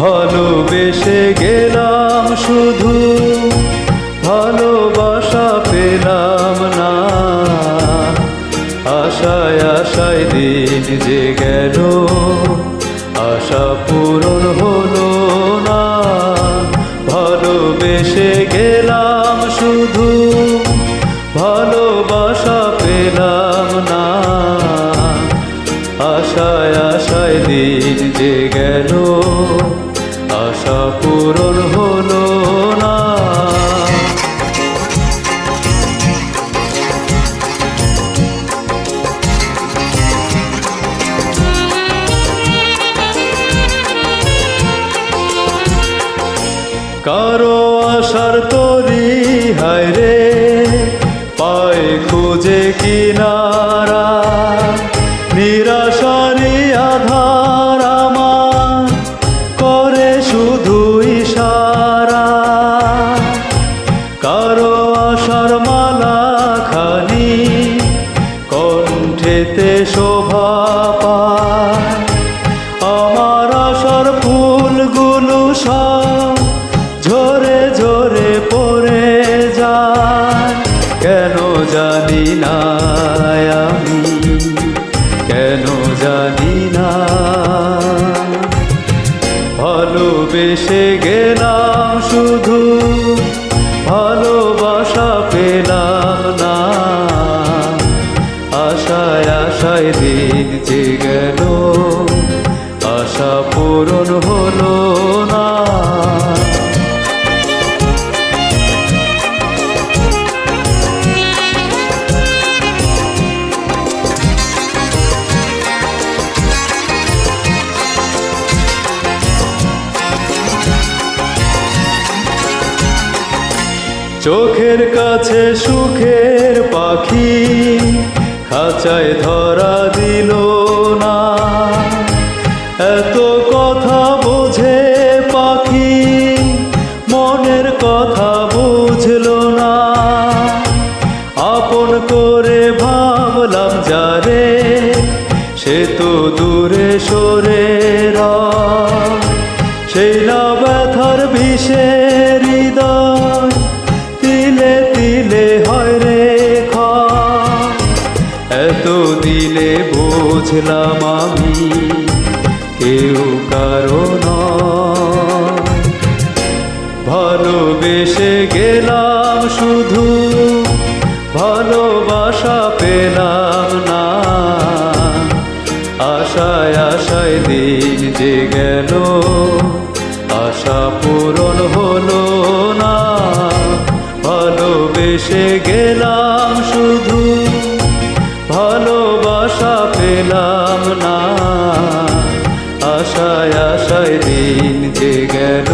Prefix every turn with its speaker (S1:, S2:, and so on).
S1: ভালোবেসে গেলাম শুধু, ভালোবাসা পেলাম না। আশায় আশায় দিন যে গেল, আশা পূরণ হলো না। ভালোবেসে গেলাম শুধু, ভালোবাসা পেলাম না। আশায় আশায় দিন যে গেল, আশা পূরণ হলো না। কারো আশার তরি হায় রে, পায় খুঁজে কিনারা। নিরাশারি আধার আমার করে শুধু ইশারা। কারো আশার মালা খানি কণ্ঠেতে শোভা পায়। আমার আশার ফুলগুলো সব ঝরে ঝরে পড়ে যায়। কেন জানি না আমি, কেন জানি না। ভালোবেসে গেলাম শুধু, ভালোবাসা পেলাম না। আশায় আশায় দিন যে গেল, আশা পূরণ হলো না। চোখের কাছে সুখের পাখি খাঁচায় ধরা দিল না। এত কথা বোঝে পাখি, মনের কথা বুঝলো না। আপন করে ভাবলাম যারে, সে তো দূরে সরে রয়। সেই না ব্যথার বিষে হৃদয় তিলে তিলে হয় রে ক্ষয়। এত দিলে বুঝলাম আমি কেউ কারো নয়। ভালোবেসে গেলাম শুধু, ভালোবাসা পেলাম না। আশায় আশায় দিন যে গেল, আশা পূরণ হলো না। ভালোবেসে গেলাম শুধু, ভালোবাসা পেলাম না। আশায় আশায় দিন যে গেল।